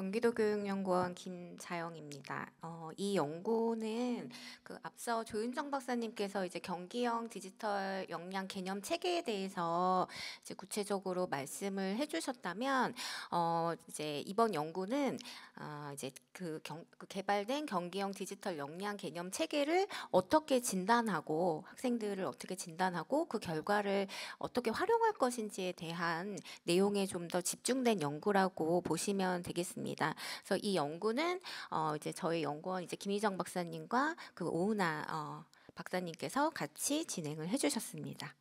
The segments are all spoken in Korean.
경기도교육연구원 김자영입니다. 이 연구는 앞서 조윤정 박사님께서 이제 경기형 디지털 역량 개념 체계에 대해서 이제 구체적으로 말씀을 해주셨다면, 이제 이번 연구는 이제 그 개발된 경기형 디지털 역량 개념 체계를 어떻게 진단하고 학생들을 어떻게 진단하고 그 결과를 어떻게 활용할 것인지에 대한 내용에 좀 더 집중된 연구라고 보시면 되겠습니다. 그래서 이 연구는 이제 저희 연구원 이제 김희정 박사님과 그 오은아 박사님께서 같이 진행을 해주셨습니다.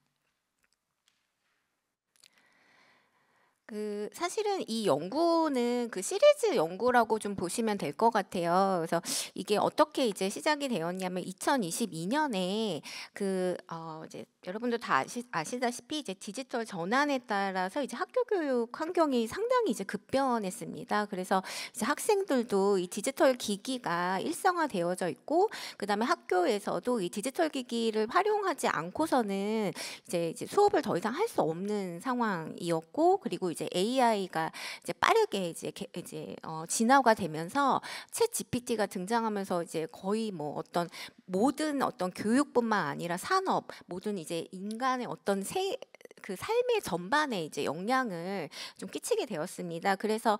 사실은 이 연구는 그 시리즈 연구라고 좀 보시면 될 것 같아요. 그래서 이게 어떻게 이제 시작이 되었냐면 2022년에 이제 여러분들 다 아시다시피 이제 디지털 전환에 따라서 이제 학교 교육 환경이 상당히 이제 급변했습니다. 그래서 이제 학생들도 이 디지털 기기가 일상화되어져 있고, 그다음에 학교에서도 이 디지털 기기를 활용하지 않고서는 이제 수업을 더 이상 할 수 없는 상황이었고, 그리고 이제 AI가 이제 빠르게 이제 진화가 되면서 챗 GPT가 등장하면서 이제 거의 뭐 모든 교육뿐만 아니라 산업, 모든 이제 인간의 그 삶의 전반에 이제 영향을 좀 끼치게 되었습니다. 그래서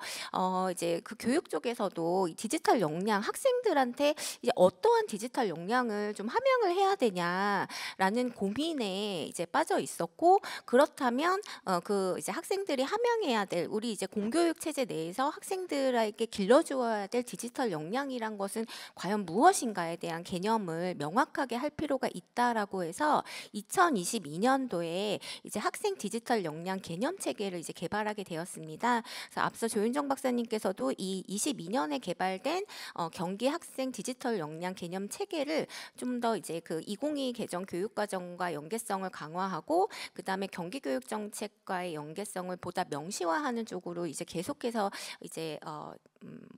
이제 그 교육 쪽에서도 이 디지털 역량, 학생들한테 이제 어떠한 디지털 역량을 좀 함양을 해야 되냐라는 고민에 이제 빠져 있었고, 그렇다면 그 이제 학생들이 함양해야 될, 우리 이제 공교육 체제 내에서 학생들에게 길러주어야 될 디지털 역량이란 것은 과연 무엇인가에 대한 개념을 명확하게 할 필요가 있다라고 해서 2022년도에 이제 학생 디지털 역량 개념 체계를 이제 개발하게 되었습니다. 그래서 앞서 조윤정 박사님께서도 이 22년에 개발된 경기 학생 디지털 역량 개념 체계를 좀 더 이제 그 2022 개정 교육과정과 연계성을 강화하고, 그다음에 경기 교육 정책과의 연계성을 보다 명시화하는 쪽으로 이제 계속해서 이제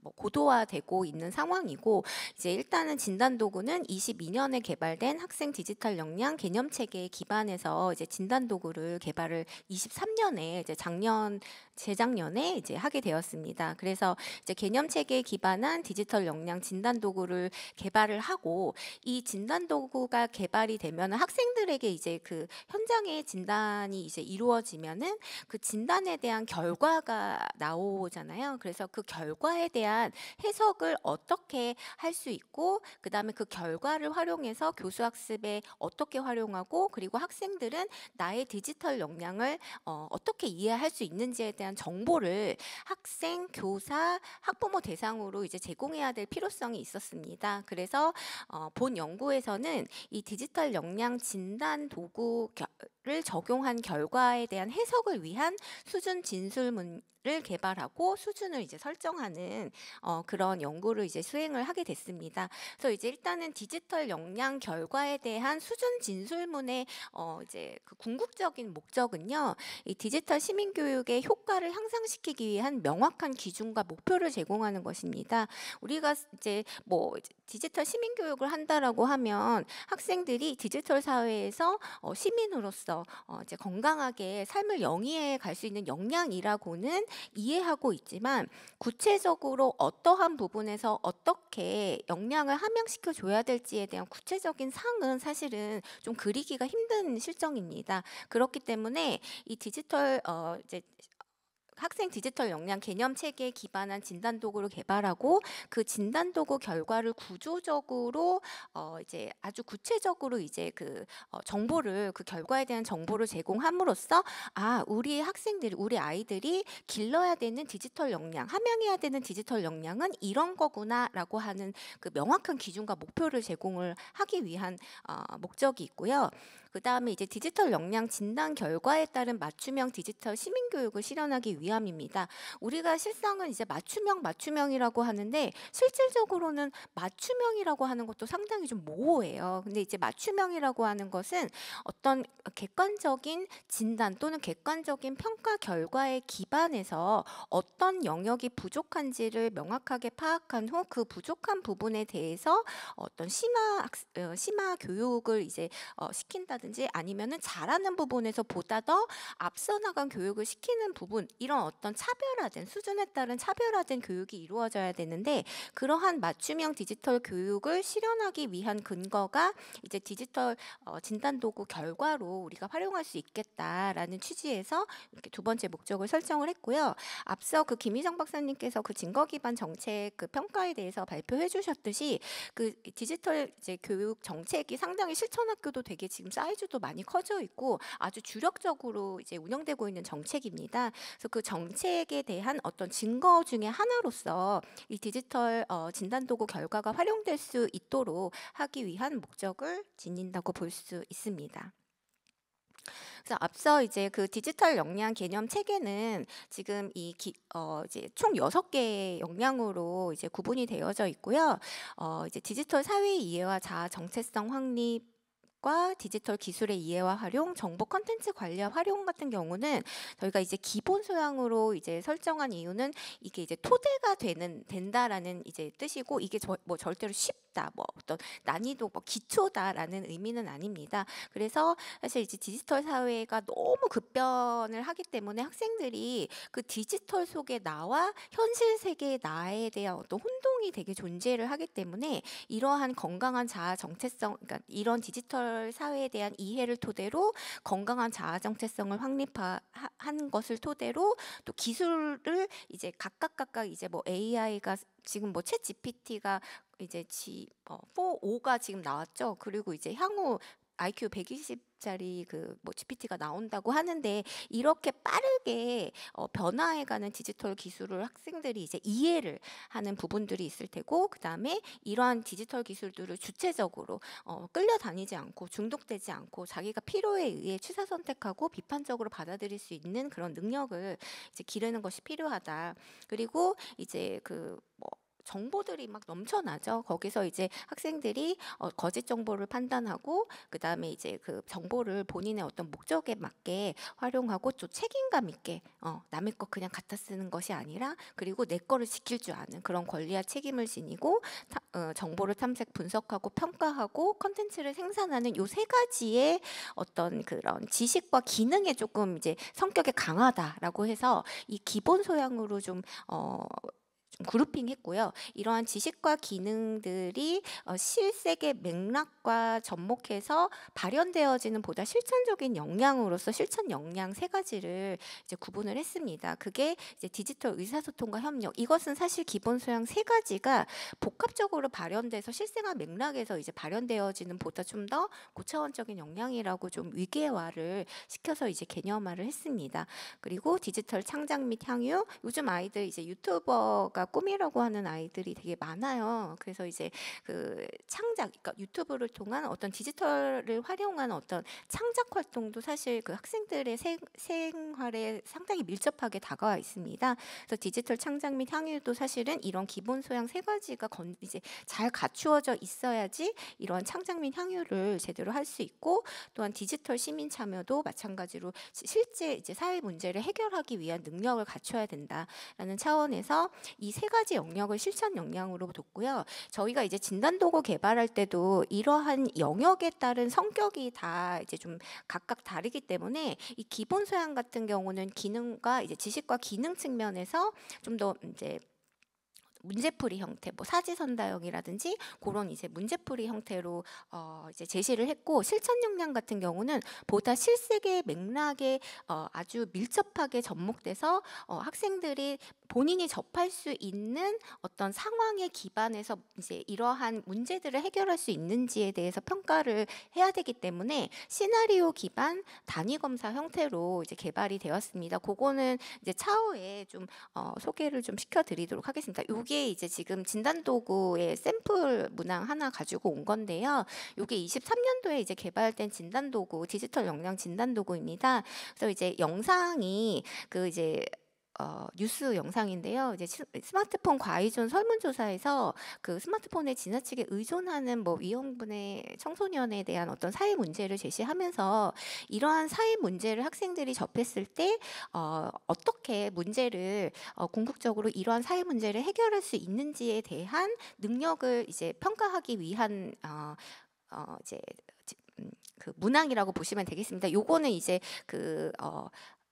뭐 고도화되고 있는 상황이고, 이제 일단은 진단 도구는 22년에 개발된 학생 디지털 역량 개념 체계에 기반해서 이제 진단 도구를 개발을 23년에 이제 재작년에 이제 하게 되었습니다. 그래서 이제 개념 체계에 기반한 디지털 역량 진단 도구를 개발을 하고, 이 진단 도구가 개발이 되면 학생들에게 이제 그 현장의 진단이 이제 이루어지면은 그 진단에 대한 결과가 나오잖아요. 그래서 그 결과에 대한 해석을 어떻게 할 수 있고, 그다음에 그 결과를 활용해서 교수학습에 어떻게 활용하고, 그리고 학생들은 나의 디지털 역량을 어떻게 이해할 수 있는지에 대한 정보를 학생, 교사, 학부모 대상으로 이제 제공해야 될 필요성이 있었습니다. 그래서 본 연구에서는 이 디지털 역량 진단 도구를 적용한 결과에 대한 해석을 위한 수준 진술문을 개발하고 수준을 이제 설정하는 그런 연구를 이제 수행을 하게 됐습니다. 그래서 이제 일단은 디지털 역량 결과에 대한 수준 진술문의 이제 그 궁극적인 목적은요, 이 디지털 시민 교육의 효과를 향상시키기 위한 명확한 기준과 목표를 제공하는 것입니다. 우리가 이제 뭐 디지털 시민 교육을 한다라고 하면 학생들이 디지털 사회에서 시민으로서 이제 건강하게 삶을 영위해 갈 수 있는 역량이라고는 이해하고 있지만, 구체적으로 어떠한 부분에서 어떻게 역량을 함양시켜 줘야 될지에 대한 구체적인 상은 사실은 좀 그리기가 힘든 실정입니다. 그렇기 때문에 이 디지털 이제 학생 디지털 역량 개념 체계에 기반한 진단 도구를 개발하고, 그 진단 도구 결과를 구조적으로 이제 아주 구체적으로 이제 정보를, 그 결과에 대한 정보를 제공함으로써 우리 학생들이, 우리 아이들이 길러야 되는 디지털 역량, 함양해야 되는 디지털 역량은 이런 거구나라고 하는 그 명확한 기준과 목표를 제공을 하기 위한 목적이 있고요. 그 다음에 이제 디지털 역량 진단 결과에 따른 맞춤형 디지털 시민 교육을 실현하기 위함입니다. 우리가 실상은 이제 맞춤형이라고 하는데, 실질적으로는 맞춤형이라고 하는 것도 상당히 좀 모호해요. 근데 이제 맞춤형이라고 하는 것은 어떤 객관적인 진단 또는 객관적인 평가 결과에 기반해서 어떤 영역이 부족한지를 명확하게 파악한 후 그 부족한 부분에 대해서 어떤 심화 교육을 이제 시킨다든지, 아니면은 잘하는 부분에서 보다 더 앞서 나간 교육을 시키는 부분, 이런 어떤 차별화된 수준에 따른 차별화된 교육이 이루어져야 되는데 그러한 맞춤형 디지털 교육을 실현하기 위한 근거가 이제 디지털 진단 도구 결과로 우리가 활용할 수 있겠다라는 취지에서 이렇게 두 번째 목적을 설정을 했고요. 앞서 그 김희정 박사님께서 그 증거 기반 정책 그 평가에 대해서 발표해 주셨듯이 그 디지털 이제 교육 정책이 상당히 실천 학교도 되게 지금 사이즈도 많이 커져 있고 아주 주력적으로 이제 운영되고 있는 정책입니다. 그래서 그 정책에 대한 어떤 증거 중에 하나로서 이 디지털 진단 도구 결과가 활용될 수 있도록 하기 위한 목적을 지닌다고 볼 수 있습니다. 그래서 앞서 이제 그 디지털 역량 개념 체계는 지금 이제 총 6개의 역량으로 이제 구분이 되어져 있고요. 이제 디지털 사회 이해와 자아 정체성 확립 과 디지털 기술의 이해와 활용, 정보 컨텐츠 관리와 활용 같은 경우는 저희가 이제 기본 소양으로 이제 설정한 이유는 이게 이제 토대가 된다라는 이제 뜻이고 이게 뭐 절대로 쉽다, 뭐 어떤 난이도 뭐 기초다라는 의미는 아닙니다. 그래서 사실 이제 디지털 사회가 너무 급변을 하기 때문에 학생들이 그 디지털 속의 나와 현실 세계의 나에 대한 어떤 혼동이 되게 존재를 하기 때문에 이러한 건강한 자아 정체성, 그러니까 이런 디지털 사회에 대한 이해를 토대로 건강한 자아 정체성을 확립한 것을 토대로 또 기술을 이제 각각 이제 뭐 AI가 지금 뭐 챗 GPT가 이제 4.5가 지금 나왔죠. 그리고 이제 향후 IQ 120짜리 그 뭐 GPT가 나온다고 하는데 이렇게 빠르게 변화해가는 디지털 기술을 학생들이 이제 이해를 하는 부분들이 있을 테고 그다음에 이러한 디지털 기술들을 주체적으로 끌려다니지 않고 중독되지 않고 자기가 필요에 의해 취사 선택하고 비판적으로 받아들일 수 있는 그런 능력을 이제 기르는 것이 필요하다. 그리고 이제 정보들이 막 넘쳐나죠. 거기서 이제 학생들이 거짓 정보를 판단하고 그다음에 이제 그 정보를 본인의 어떤 목적에 맞게 활용하고 또 책임감 있게 남의 거 그냥 갖다 쓰는 것이 아니라 그리고 내 거를 지킬 줄 아는 그런 권리와 책임을 지니고 정보를 탐색 분석하고 평가하고 컨텐츠를 생산하는 요 세 가지의 어떤 그런 지식과 기능에 조금 이제 성격이 강하다라고 해서 이 기본 소양으로 좀 그룹핑했고요. 이러한 지식과 기능들이 실생의 맥락과 접목해서 발현되어지는 보다 실천적인 역량으로서 실천 역량 세 가지를 이제 구분을 했습니다. 그게 이제 디지털 의사소통과 협력. 이것은 사실 기본 소양 세 가지가 복합적으로 발현돼서 실생활 맥락에서 이제 발현되어지는 보다 좀 더 고차원적인 역량이라고 좀 위계화를 시켜서 이제 개념화를 했습니다. 그리고 디지털 창작 및 향유. 요즘 아이들 이제 유튜버가 꿈이라고 하는 아이들이 되게 많아요. 그래서 이제 그 창작, 그러니까 유튜브를 통한 어떤 디지털을 활용한 어떤 창작 활동도 사실 그 학생들의 생활에 상당히 밀접하게 다가와 있습니다. 그래서 디지털 창작 및 향유도 사실은 이런 기본 소양 세 가지가 이제 잘 갖추어져 있어야지 이러한 창작 및 향유를 제대로 할 수 있고 또한 디지털 시민 참여도 마찬가지로 실제 이제 사회 문제를 해결하기 위한 능력을 갖춰야 된다라는 차원에서 이 세 가지 영역을 실천 역량으로 뒀고요. 저희가 이제 진단 도구 개발할 때도 이러한 영역에 따른 성격이 다 이제 좀 각각 다르기 때문에 이 기본 소양 같은 경우는 기능과 이제 지식과 기능 측면에서 좀 더 이제 문제풀이 형태, 뭐 사지선다형이라든지 그런 이제 문제풀이 형태로 이제 제시를 했고 실천 역량 같은 경우는 보다 실생의 맥락에 아주 밀접하게 접목돼서 학생들이 본인이 접할 수 있는 어떤 상황에 기반해서 이제 이러한 문제들을 해결할 수 있는지에 대해서 평가를 해야 되기 때문에 시나리오 기반 단위 검사 형태로 이제 개발이 되었습니다. 그거는 이제 차후에 좀 소개를 좀 시켜드리도록 하겠습니다. 이게 이제 지금 진단 도구의 샘플 문항 하나 가지고 온 건데요. 이게 23년도에 이제 개발된 진단 도구, 디지털 역량 진단 도구입니다. 그래서 이제 영상이 그 이제 뉴스 영상인데요. 이제 스마트폰 과의존 설문조사에서 그 스마트폰에 지나치게 의존하는 뭐 위험군의 청소년에 대한 어떤 사회 문제를 제시하면서 이러한 사회 문제를 학생들이 접했을 때 어떻게 문제를 궁극적으로 이러한 사회 문제를 해결할 수 있는지에 대한 능력을 이제 평가하기 위한 이제 그 문항이라고 보시면 되겠습니다. 요거는 이제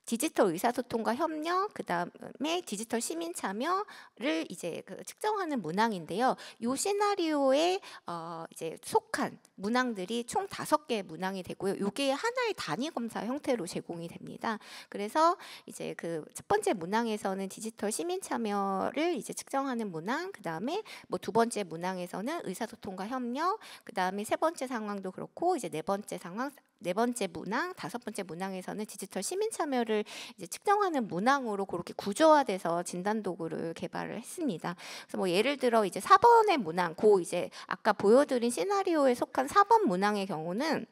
디지털 의사소통과 협력, 그다음에 디지털 시민 참여를 이제 측정하는 문항인데요. 요 시나리오에 이제 속한 문항들이 총 5개의 문항이 되고요. 요게 하나의 단위 검사 형태로 제공이 됩니다. 그래서 이제 첫 번째 문항에서는 디지털 시민 참여를 이제 측정하는 문항, 그다음에 뭐 두 번째 문항에서는 의사소통과 협력, 그다음에 세 번째 상황도 그렇고 이제 네 번째 상황, 네 번째 문항, 다섯 번째 문항에서는 디지털 시민 참여를 이제 측정하는 문항으로 그렇게 구조화돼서 진단 도구를 개발을 했습니다. 그래서 뭐 예를 들어 이제 4번의 문항, 이제 아까 보여드린 시나리오에 속한 4번 문항의 경우는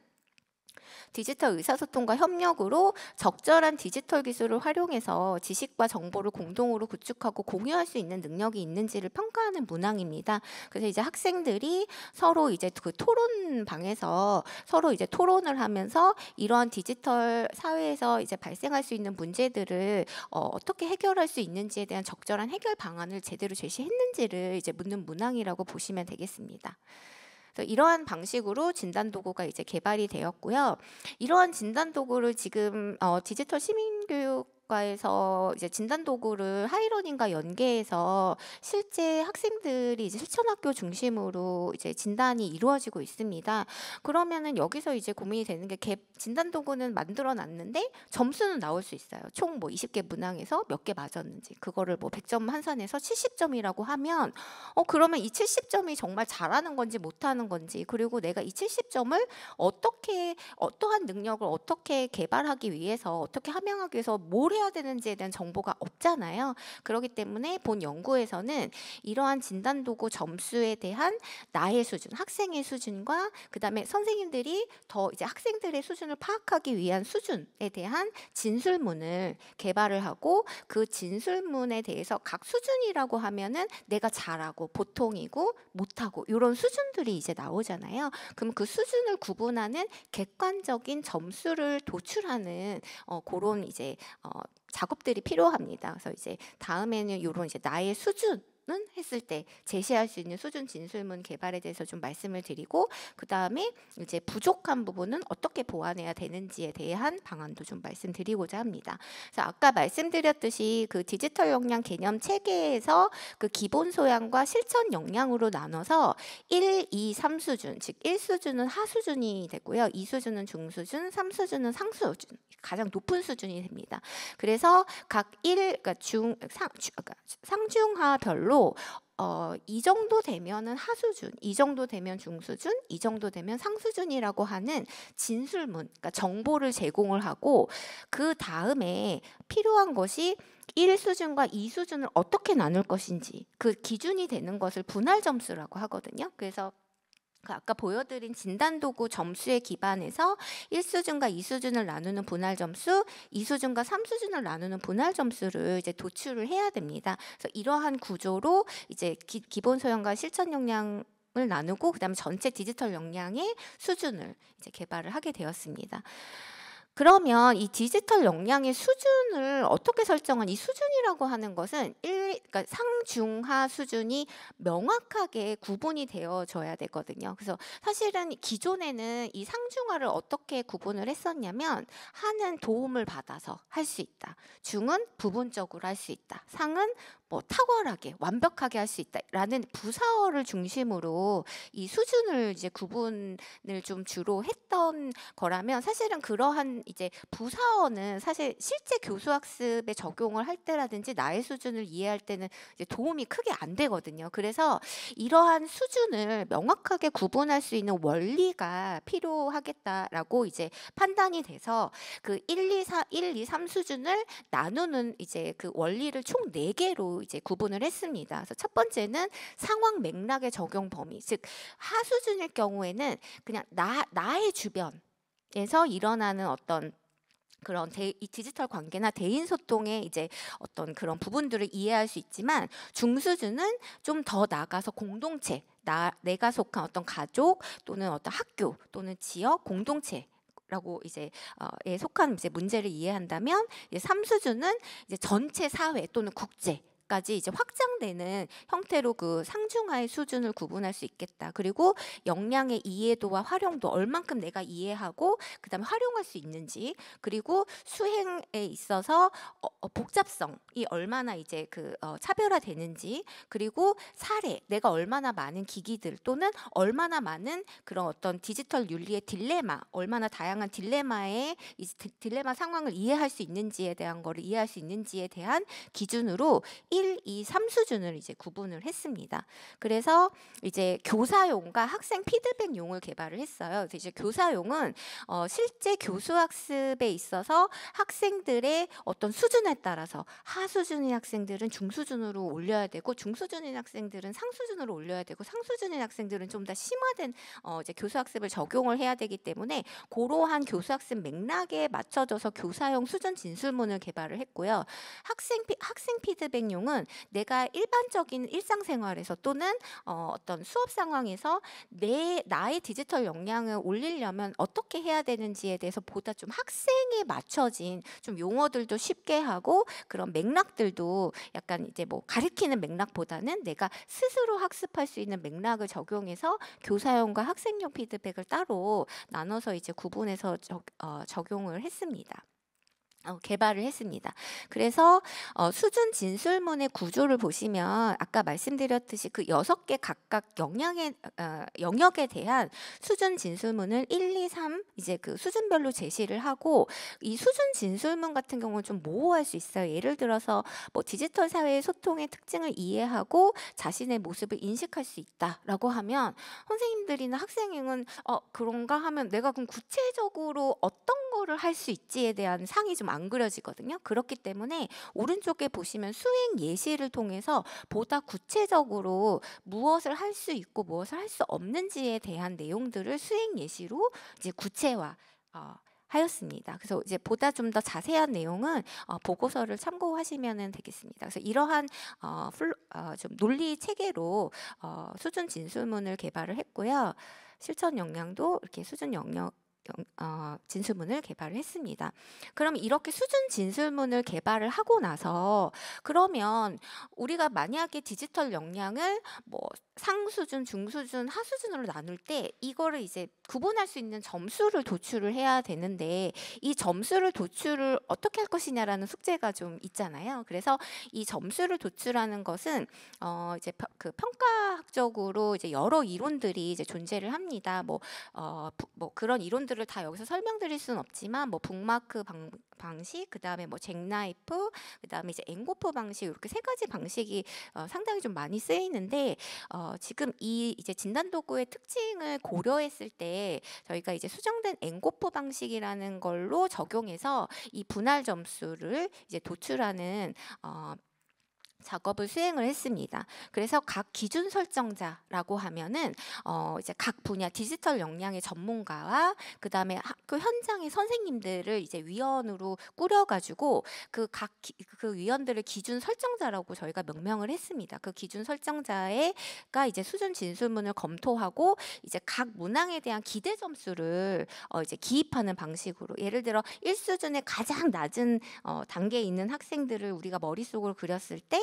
디지털 의사소통과 협력으로 적절한 디지털 기술을 활용해서 지식과 정보를 공동으로 구축하고 공유할 수 있는 능력이 있는지를 평가하는 문항입니다. 그래서 이제 학생들이 서로 이제 그 토론방에서 서로 이제 토론을 하면서 이러한 디지털 사회에서 이제 발생할 수 있는 문제들을 어떻게 해결할 수 있는지에 대한 적절한 해결 방안을 제대로 제시했는지를 이제 묻는 문항이라고 보시면 되겠습니다. 그래서 이러한 방식으로 진단 도구가 이제 개발이 되었고요. 이러한 진단 도구를 지금 디지털 시민교육과에서 이제 진단 도구를 하이러닝과 연계해서 실제 학생들이 이제 실천학교 중심으로 이제 진단이 이루어지고 있습니다. 그러면은 여기서 이제 고민이 되는 게 진단 도구는 만들어 놨는데 점수는 나올 수 있어요. 총 뭐 20개 문항에서 몇 개 맞았는지 그거를 뭐 100점 환산해서 70점이라고 하면 그러면 이 70점이 정말 잘하는 건지 못하는 건지, 그리고 내가 이 70점을 어떠한 능력을 어떻게 개발하기 위해서, 어떻게 함양하기 위해서 뭘 해야 되는지에 대한 정보가 없잖아요. 그렇기 때문에 본 연구에서는 이러한 진단 도구 점수에 대한 나의 수준, 학생의 수준과 그다음에 선생님들이 더 이제 학생들의 수준을 파악하기 위한 수준에 대한 진술문을 개발을 하고, 그 진술문에 대해서 각 수준이라고 하면은 내가 잘하고 보통이고 못하고 이런 수준들이 이제 나오잖아요. 그럼 그 수준을 구분하는 객관적인 점수를 도출하는 그런 이제 작업들이 필요합니다. 그래서 이제 다음에는 이런 이제 나의 수준 했을 때 제시할 수 있는 수준 진술문 개발에 대해서 좀 말씀을 드리고, 그 다음에 이제 부족한 부분은 어떻게 보완해야 되는지에 대한 방안도 좀 말씀드리고자 합니다. 그래서 아까 말씀드렸듯이 그 디지털 역량 개념 체계에서 그 기본 소양과 실천 역량으로 나눠서 1, 2, 3수준, 즉 1수준은 하수준이 되고요. 2수준은 중수준, 3수준은 상수준, 가장 높은 수준이 됩니다. 그래서 각 그러니까 상중하별로 이 정도 되면은 하수준, 이 정도 되면 중수준, 이 정도 되면 상수준이라고 하는 진술문, 그러니까 정보를 제공을 하고, 그 다음에 필요한 것이 1수준과 2수준을 어떻게 나눌 것인지, 그 기준이 되는 것을 분할 점수라고 하거든요. 그래서 아까 보여드린 진단도구 점수에 기반해서 1수준과 2수준을 나누는 분할 점수, 2수준과 3수준을 나누는 분할 점수를 이제 도출을 해야 됩니다. 그래서 이러한 구조로 이제 기본 소양과 실천 역량을 나누고, 그다음에 전체 디지털 역량의 수준을 이제 개발을 하게 되었습니다. 그러면 이 디지털 역량의 수준을 어떻게 이 수준이라고 하는 것은 그러니까 상중하 수준이 명확하게 구분이 되어져야 되거든요. 그래서 사실은 기존에는 이 상중하를 어떻게 구분을 했었냐면, 하는 도움을 받아서 할 수 있다, 중은 부분적으로 할 수 있다, 상은 뭐 탁월하게 완벽하게 할 수 있다라는 부사어를 중심으로 이 수준을 이제 구분을 좀 주로 했던 거라면, 사실은 그러한 이제 부사어는 사실 실제 교수 학습에 적용을 할 때라든지 나의 수준을 이해할 때는 이제 도움이 크게 안 되거든요. 그래서 이러한 수준을 명확하게 구분할 수 있는 원리가 필요하겠다라고 이제 판단이 돼서 그 1, 2, 3 수준을 나누는 이제 그 원리를 총 4개로 이제 구분을 했습니다. 그래서 첫 번째는 상황 맥락의 적용 범위, 즉 하수준일 경우에는 그냥 나의 주변에서 일어나는 어떤 그런 이 디지털 관계나 대인 소통의 이제 어떤 그런 부분들을 이해할 수 있지만, 중수준은 좀 더 나가서 공동체, 내가 속한 어떤 가족 또는 어떤 학교 또는 지역 공동체 라고 이제 에 속한 이제 문제를 이해한다면, 이제 3수준은 이제 전체 사회 또는 국제, 까지 이제 확장되는 형태로 그 상중하의 수준을 구분할 수 있겠다. 그리고 역량의 이해도와 활용도 얼만큼 내가 이해하고 그다음에 활용할 수 있는지, 그리고 수행에 있어서 복잡성이 얼마나 이제 차별화되는지, 그리고 사례, 내가 얼마나 많은 기기들 또는 얼마나 많은 그런 어떤 디지털 윤리의 딜레마, 얼마나 다양한 딜레마의 딜레마 상황을 이해할 수 있는지에 대한 거를 이해할 수 있는지에 대한 기준으로 1, 2, 3 수준을 이제 구분을 했습니다. 그래서 이제 교사용과 학생 피드백용을 개발을 했어요. 그래서 이제 교사용은 실제 교수학습에 있어서 학생들의 어떤 수준에 따라서 하수준인 학생들은 중수준으로 올려야 되고, 중수준인 학생들은 상수준으로 올려야 되고, 상수준인 학생들은 좀 더 심화된 이제 교수학습을 적용을 해야 되기 때문에 그러한 교수학습 맥락에 맞춰져서 교사용 수준 진술문을 개발을 했고요. 학생 피드백용은 내가 일반적인 일상생활에서 또는 어떤 수업 상황에서 나의 디지털 역량을 올리려면 어떻게 해야 되는지에 대해서 보다 좀 학생에 맞춰진 좀 용어들도 쉽게 하고, 그런 맥락들도 약간 이제 뭐 가르치는 맥락보다는 내가 스스로 학습할 수 있는 맥락을 적용해서 교사용과 학생용 피드백을 따로 나눠서 이제 구분해서 적용을 했습니다. 개발을 했습니다. 그래서 수준 진술문의 구조를 보시면 아까 말씀드렸듯이 그 6개 각각 영역에 대한 수준 진술문을 1, 2, 3 이제 그 수준별로 제시를 하고, 이 수준 진술문 같은 경우는 좀 모호할 수 있어요. 예를 들어서 뭐 디지털 사회의 소통의 특징을 이해하고 자신의 모습을 인식할 수 있다라고 하면 선생님들이나 학생은 그런가 하면 내가 그럼 구체적으로 어떤 거를 할 수 있지에 대한 상이 좀 안 그려지거든요. 그렇기 때문에 오른쪽에 보시면 수행 예시를 통해서 보다 구체적으로 무엇을 할 수 있고 무엇을 할 수 없는지에 대한 내용들을 수행 예시로 이제 구체화 하였습니다. 그래서 이제 보다 좀 더 자세한 내용은 보고서를 참고하시면 되겠습니다. 그래서 이러한 좀 논리 체계로 수준 진술문을 개발을 했고요. 실천 역량도 이렇게 수준 역량 진술문을 개발을 했습니다. 그럼 이렇게 수준 진술문을 개발을 하고 나서, 그러면 우리가 만약에 디지털 역량을 뭐 상수준, 중수준, 하수준으로 나눌 때 이거를 이제 구분할 수 있는 점수를 도출을 해야 되는데, 이 점수를 도출을 어떻게 할 것이냐라는 숙제가 좀 있잖아요. 그래서 이 점수를 도출하는 것은 이제 그 평가학적으로 이제 여러 이론들이 이제 존재를 합니다. 뭐 그런 이론들을 다 여기서 설명드릴 수는 없지만, 뭐 북마크 방식, 그다음에 뭐 잭나이프, 그다음에 이제 엥고프 방식, 이렇게 3가지 방식이 상당히 좀 많이 쓰이는데, 지금 이 이제 진단 도구의 특징을 고려했을 때 저희가 이제 수정된 엥고프 방식이라는 걸로 적용해서 이 분할 점수를 이제 도출하는 작업을 수행을 했습니다. 그래서 각 기준 설정자라고 하면은 이제 각 분야 디지털 역량의 전문가와 그다음에 학교 현장의 선생님들을 이제 위원으로 꾸려가지고 그 위원들을 기준 설정자라고 저희가 명명을 했습니다. 그 기준 설정자가 이제 수준 진술문을 검토하고 이제 각 문항에 대한 기대 점수를 이제 기입하는 방식으로, 예를 들어 1수준의 가장 낮은 단계에 있는 학생들을 우리가 머릿속으로 그렸을 때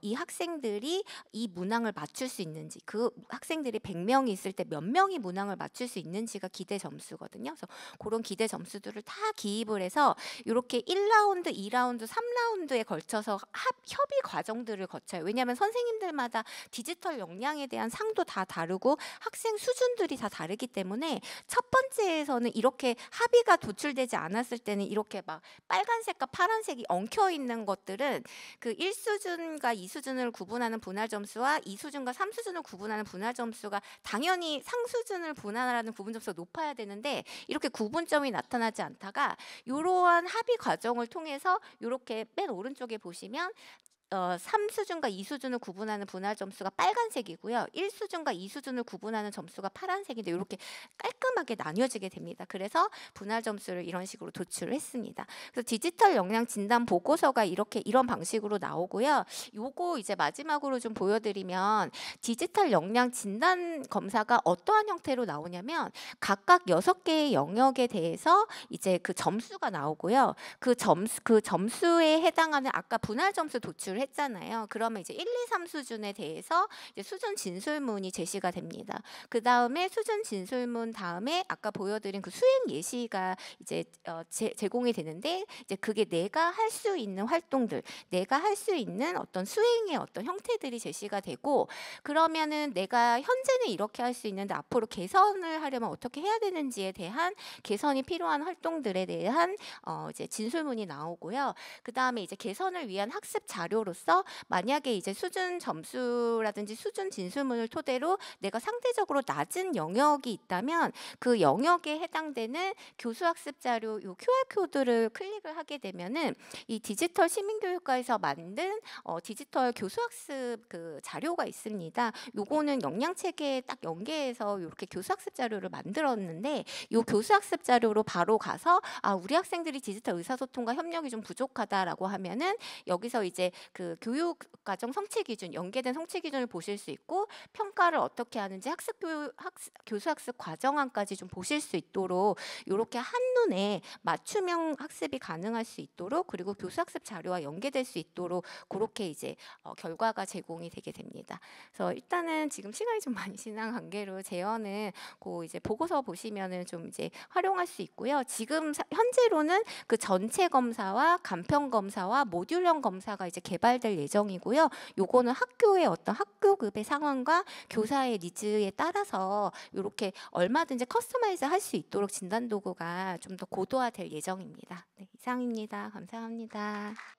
이 학생들이 이 문항을 맞출 수 있는지, 그 학생들이 100명이 있을 때 몇 명이 문항을 맞출 수 있는지가 기대 점수거든요. 그래서 그런 기대 점수들을 다 기입을 해서 이렇게 1라운드, 2라운드, 3라운드에 걸쳐서 협의 과정들을 거쳐요. 왜냐하면 선생님들마다 디지털 역량에 대한 상도 다 다르고 학생 수준들이 다 다르기 때문에 첫 번째에서는 이렇게 합의가 도출되지 않았을 때는 이렇게 막 빨간색과 파란색이 엉켜 있는 것들은 그 1수준과 2수준을 구분하는 분할 점수와 2수준과 3수준을 구분하는 분할 점수가 당연히 상수준을 분할하는 구분 점수가 높아야 되는데, 이렇게 구분점이 나타나지 않다가 이러한 합의 과정을 통해서 이렇게 맨 오른쪽에 보시면 3수준과 2수준을 구분하는 분할 점수가 빨간색이고요. 1수준과 2수준을 구분하는 점수가 파란색인데 이렇게 깔끔하게 나뉘어지게 됩니다. 그래서 분할 점수를 이런 식으로 도출을 했습니다. 그래서 디지털 역량 진단 보고서가 이런 방식으로 나오고요. 요거 이제 마지막으로 좀 보여드리면, 디지털 역량 진단 검사가 어떠한 형태로 나오냐면 각각 6개의 영역에 대해서 이제 그 점수가 나오고요. 그 점수에 해당하는 아까 분할 점수 도출 진술을 했잖아요. 그러면 이제 1, 2, 3 수준에 대해서 이제 수준 진술문이 제시가 됩니다. 그다음에 수준 진술문 다음에 아까 보여드린 그 수행 예시가 이제 제공이 되는데 이제 그게 내가 할 수 있는 활동들, 내가 할 수 있는 어떤 수행의 어떤 형태들이 제시가 되고 그러면은 내가 현재는 이렇게 할 수 있는데 앞으로 개선을 하려면 어떻게 해야 되는지에 대한 개선이 필요한 활동들에 대한 이제 진술문이 나오고요. 그다음에 이제 개선을 위한 학습 자료로서 만약에 이제 수준 점수라든지 수준 진술문을 토대로 내가 상대적으로 낮은 영역이 있다면 그 영역에 해당되는 교수학습 자료 요 QR 코드를 클릭을 하게 되면은 이 디지털 시민교육과에서 만든 디지털 교수학습 그 자료가 있습니다. 요거는 역량체계에 딱 연계해서 이렇게 교수학습 자료를 만들었는데 요 교수학습 자료로 바로 가서 우리 학생들이 디지털 의사소통과 협력이 좀 부족하다라고 하면은 여기서 이제 그 교육과정 성취 기준, 연계된 성취 기준을 보실 수 있고 평가를 어떻게 하는지 교수학습 과정안까지 좀 보실 수 있도록 이렇게 한눈에 맞춤형 학습이 가능할 수 있도록 그리고 교수학습 자료와 연계될 수 있도록 그렇게 이제 결과가 제공이 되게 됩니다. 그래서 일단은 지금 시간이 좀 많이 지난 관계로 재현은 그 이제 보고서 보시면은 좀 이제 활용할 수 있고요. 지금 현재로는 그 전체 검사와 간편 검사와 모듈형 검사가 이제 개발될 예정이고요. 요거는 학교의 어떤 학교급의 상황과 교사의 니즈에 따라서 이렇게 얼마든지 커스터마이즈 할 수 있도록 진단 도구가 좀 더 고도화될 예정입니다. 네, 이상입니다. 감사합니다.